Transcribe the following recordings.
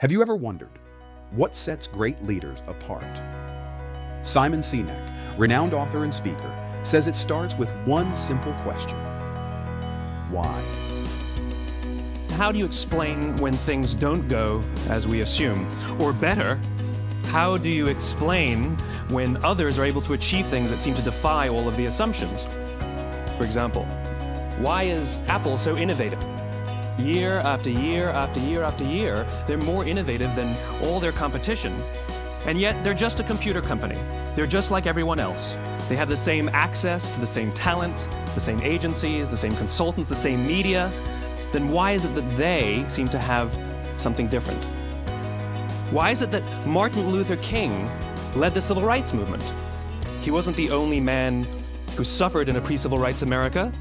Have you ever wondered what sets great leaders apart? Simon Sinek, renowned author and speaker, says it starts with one simple question: why? How do you explain when things don't go as we assume? Or better, how do you explain when others are able to achieve things that seem to defy all of the assumptions? For example, why is Apple so innovative? Year after year after year after year, they're more innovative than all their competition. And yet they're just a computer company. They're just like everyone else. They have the same access to the same talent, the same agencies, the same consultants, the same media. Then why is it that they seem to have something different? Why is it that Martin Luther King led the civil rights movement? He wasn't the only man who suffered in a pre-civil rights America,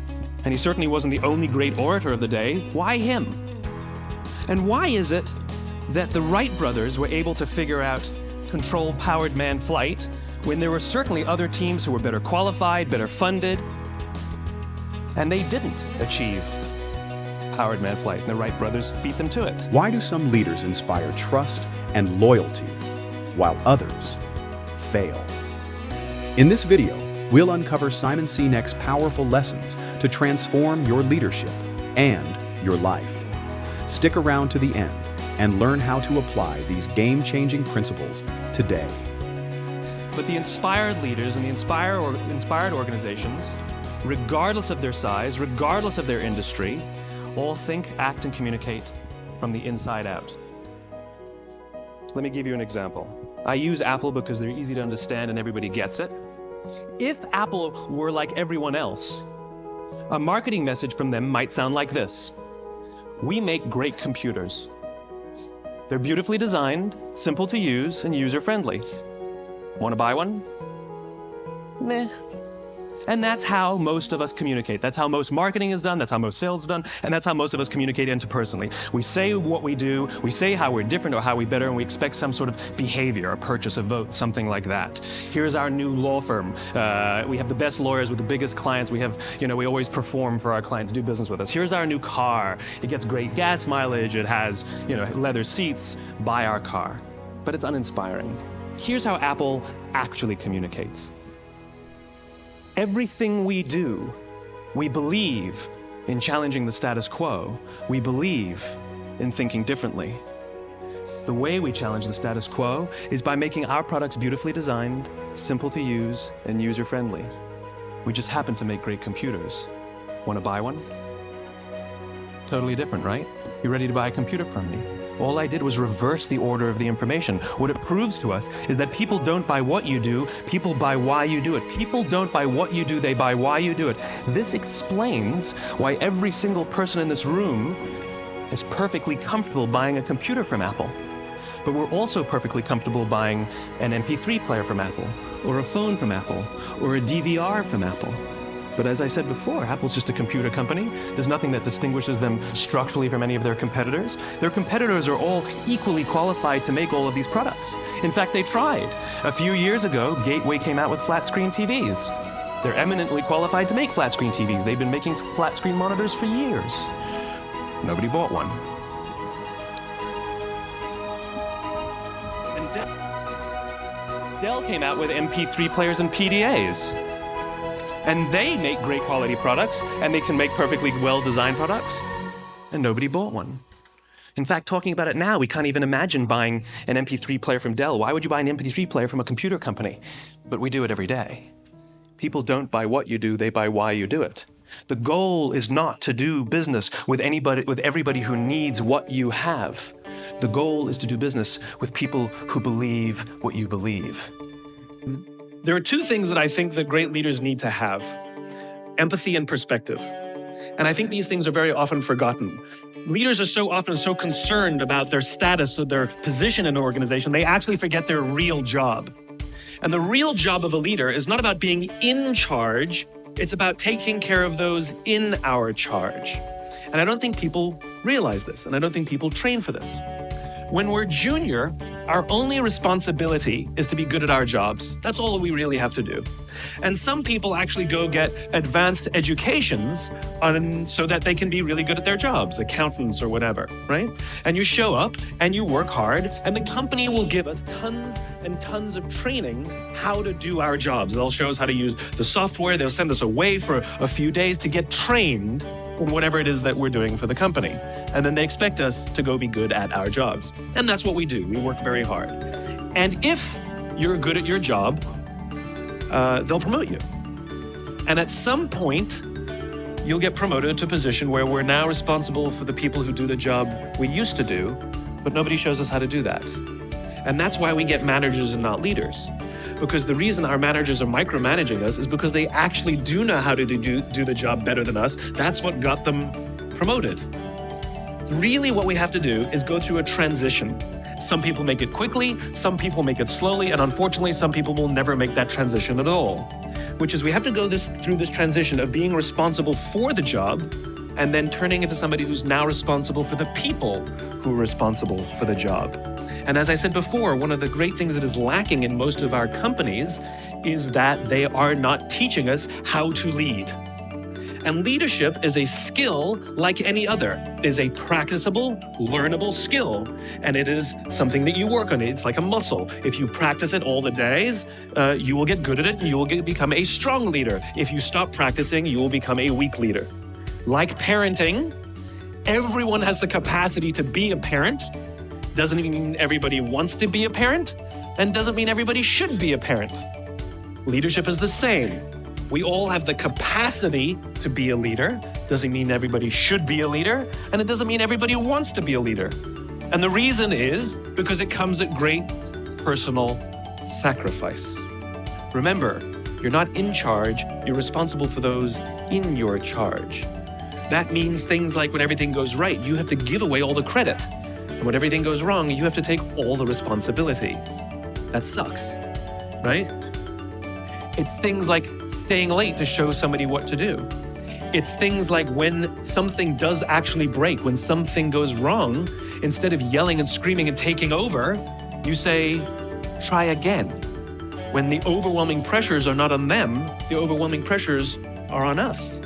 and he certainly wasn't the only great orator of the day. Why him? And why is it that the Wright brothers were able to figure out control-powered manned flight when there were certainly other teams who were better qualified, better funded, and they didn't achieve powered manned flight, and the Wright brothers beat them to it? Why do some leaders inspire trust and loyalty while others fail? In this video, we'll uncover Simon Sinek's powerful lessons to transform your leadership and your life. Stick around to the end and learn how to apply these game-changing principles today. But the inspired leaders and the inspired organizations, regardless of their size, regardless of their industry, all think, act, and communicate from the inside out. Let me give you an example. I use Apple because they're easy to understand and everybody gets it. If Apple were like everyone else, a marketing message from them might sound like this: we make great computers. They're beautifully designed, simple to use, and user-friendly. Want to buy one? Meh. And that's how most of us communicate. That's how most marketing is done, that's how most sales is done, and that's how most of us communicate interpersonally. We say what we do, we say how we're different or how we're better, and we expect some sort of behavior, a purchase, a vote, something like that. Here's our new law firm. We have the best lawyers with the biggest clients. We have, we always perform for our clients, do business with us. Here's our new car. It gets great gas mileage. It has, leather seats. Buy our car. But it's uninspiring. Here's how Apple actually communicates. Everything we do, we believe in challenging the status quo. We believe in thinking differently. The way we challenge the status quo is by making our products beautifully designed, simple to use, and user-friendly. We just happen to make great computers. Want to buy one? Totally different, right? You ready to buy a computer from me? All I did was reverse the order of the information. What it proves to us is that people don't buy what you do, people buy why you do it. People don't buy what you do, they buy why you do it. This explains why every single person in this room is perfectly comfortable buying a computer from Apple. But we're also perfectly comfortable buying an MP3 player from Apple, or a phone from Apple, or a DVR from Apple. But as I said before, Apple's just a computer company. There's nothing that distinguishes them structurally from any of their competitors. Their competitors are all equally qualified to make all of these products. In fact, they tried. A few years ago, Gateway came out with flat-screen TVs. They're eminently qualified to make flat-screen TVs. They've been making flat-screen monitors for years. Nobody bought one. And Dell came out with MP3 players and PDAs. And they make great quality products, and they can make perfectly well-designed products, and nobody bought one. In fact, talking about it now, we can't even imagine buying an MP3 player from Dell. Why would you buy an MP3 player from a computer company? But we do it every day. People don't buy what you do, they buy why you do it. The goal is not to do business with everybody who needs what you have. The goal is to do business with people who believe what you believe. There are two things that I think that great leaders need to have: empathy and perspective. And I think these things are very often forgotten. Leaders are so often so concerned about their status or their position in an organization, they actually forget their real job. And the real job of a leader is not about being in charge, it's about taking care of those in our charge. And I don't think people realize this, and I don't think people train for this. When we're junior, our only responsibility is to be good at our jobs. That's all we really have to do. And some people actually go get advanced educations so that they can be really good at their jobs, accountants or whatever, right? And you show up and you work hard, and the company will give us tons and tons of training how to do our jobs. They'll show us how to use the software. They'll send us away for a few days to get trained in whatever it is that we're doing for the company. And then they expect us to go be good at our jobs. And that's what we do. We work very hard. And if you're good at your job, they'll promote you. And at some point, you'll get promoted to a position where we're now responsible for the people who do the job we used to do, but nobody shows us how to do that. And that's why we get managers and not leaders. Because the reason our managers are micromanaging us is because they actually do know how to do the job better than us. That's what got them promoted. Really, what we have to do is go through a transition. Some people make it quickly, some people make it slowly, and unfortunately, some people will never make that transition at all. Which is we have to go through this transition of being responsible for the job and then turning into somebody who's now responsible for the people who are responsible for the job. And as I said before, one of the great things that is lacking in most of our companies is that they are not teaching us how to lead. And leadership is a skill like any other. It is a practicable, learnable skill. And it is something that you work on. It's like a muscle. If you practice it all the days, you will get good at it and you will become a strong leader. If you stop practicing, you will become a weak leader. Like parenting, everyone has the capacity to be a parent. Doesn't mean everybody wants to be a parent, and doesn't mean everybody should be a parent. Leadership is the same. We all have the capacity to be a leader. Doesn't mean everybody should be a leader, and it doesn't mean everybody wants to be a leader. And the reason is because it comes at great personal sacrifice. Remember, you're not in charge, you're responsible for those in your charge. That means things like when everything goes right, you have to give away all the credit. And when everything goes wrong, you have to take all the responsibility. That sucks, right? It's things like staying late to show somebody what to do. It's things like when something does actually break, when something goes wrong, instead of yelling and screaming and taking over, you say, try again. When the overwhelming pressures are not on them, the overwhelming pressures are on us.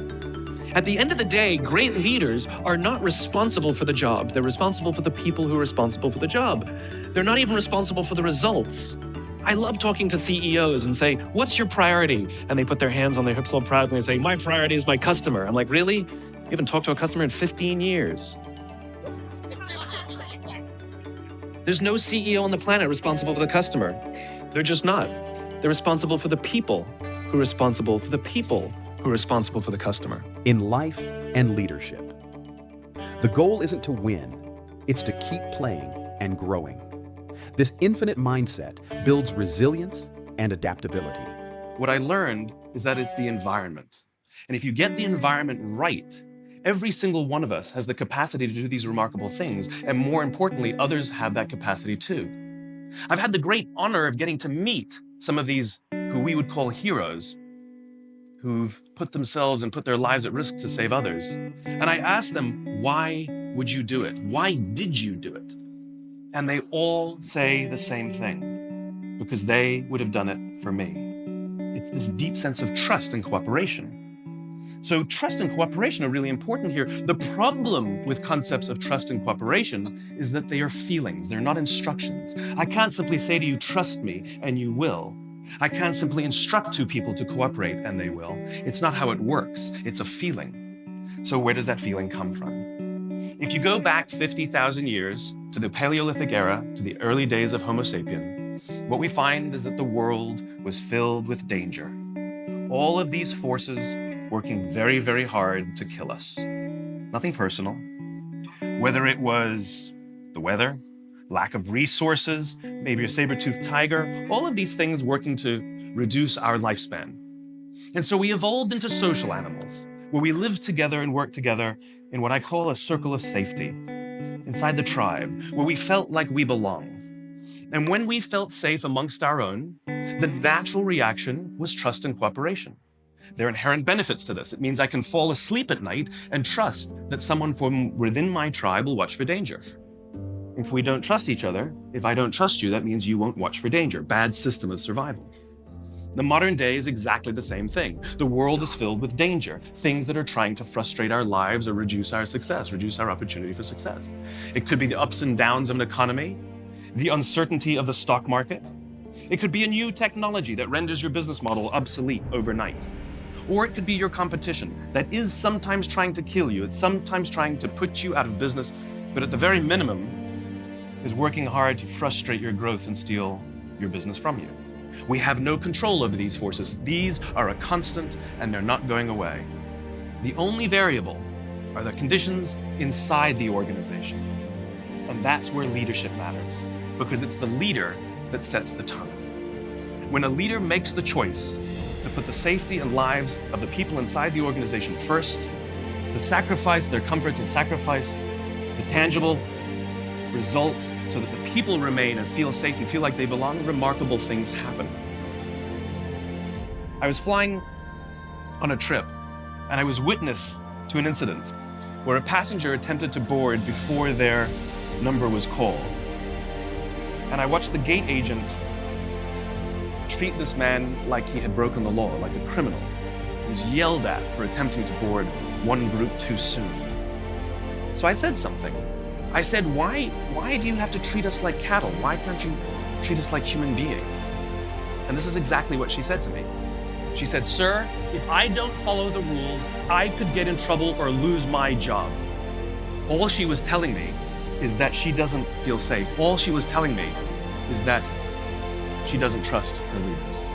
At the end of the day, great leaders are not responsible for the job. They're responsible for the people who are responsible for the job. They're not even responsible for the results. I love talking to CEOs and say, what's your priority? And they put their hands on their hips all proudly and say, my priority is my customer. I'm like, really? You haven't talked to a customer in 15 years. There's no CEO on the planet responsible for the customer. They're just not. They're responsible for the people who are responsible for the people who are responsible for the customer. In life and leadership, the goal isn't to win, it's to keep playing and growing. This infinite mindset builds resilience and adaptability. What I learned is that it's the environment. And if you get the environment right, every single one of us has the capacity to do these remarkable things. And more importantly, others have that capacity too. I've had the great honor of getting to meet some of these who we would call heroes, who've put themselves and put their lives at risk to save others. And I asked them, why would you do it? Why did you do it? And they all say the same thing, because they would have done it for me. It's this deep sense of trust and cooperation. So trust and cooperation are really important here. The problem with concepts of trust and cooperation is that they are feelings, they're not instructions. I can't simply say to you, trust me, and you will. I can't simply instruct two people to cooperate and they will. It's not how it works. It's a feeling. So where does that feeling come from? If you go back 50,000 years to the Paleolithic era, to the early days of Homo sapien, what we find is that the world was filled with danger. All of these forces working very, very hard to kill us. Nothing personal. Whether it was the weather, lack of resources, maybe a saber-toothed tiger, all of these things working to reduce our lifespan. And so we evolved into social animals, where we lived together and worked together in what I call a circle of safety, inside the tribe, where we felt like we belong. And when we felt safe amongst our own, the natural reaction was trust and cooperation. There are inherent benefits to this. It means I can fall asleep at night and trust that someone from within my tribe will watch for danger. If we don't trust each other, if I don't trust you, that means you won't watch for danger. Bad system of survival. The modern day is exactly the same thing. The world is filled with danger, things that are trying to frustrate our lives or reduce our success, reduce our opportunity for success. It could be the ups and downs of an economy, the uncertainty of the stock market. It could be a new technology that renders your business model obsolete overnight. Or it could be your competition that is sometimes trying to kill you, it's sometimes trying to put you out of business, but at the very minimum is working hard to frustrate your growth and steal your business from you. We have no control over these forces. These are a constant and they're not going away. The only variable are the conditions inside the organization. And that's where leadership matters, because it's the leader that sets the tone. When a leader makes the choice to put the safety and lives of the people inside the organization first, to sacrifice their comforts and sacrifice the tangible results so that the people remain and feel safe and feel like they belong, remarkable things happen. I was flying on a trip and I was witness to an incident where a passenger attempted to board before their number was called. And I watched the gate agent treat this man like he had broken the law, like a criminal. He was yelled at for attempting to board one group too soon. So I said something. I said, why do you have to treat us like cattle? Why can't you treat us like human beings? And this is exactly what she said to me. She said, sir, if I don't follow the rules, I could get in trouble or lose my job. All she was telling me is that she doesn't feel safe. All she was telling me is that she doesn't trust her leaders.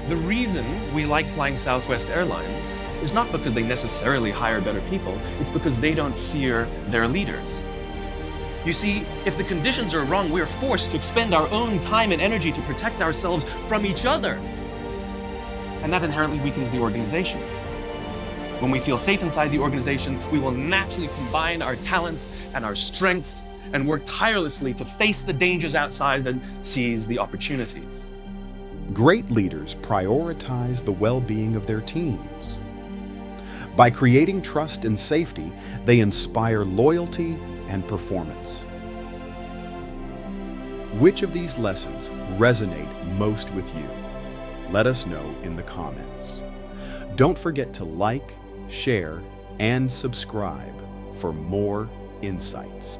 The reason we like flying Southwest Airlines is not because they necessarily hire better people, it's because they don't fear their leaders. You see, if the conditions are wrong, we're forced to expend our own time and energy to protect ourselves from each other. And that inherently weakens the organization. When we feel safe inside the organization, we will naturally combine our talents and our strengths and work tirelessly to face the dangers outside and seize the opportunities. Great leaders prioritize the well-being of their teams. By creating trust and safety, they inspire loyalty and performance. Which of these lessons resonate most with you? Let us know in the comments. Don't forget to like, share, and subscribe for more insights.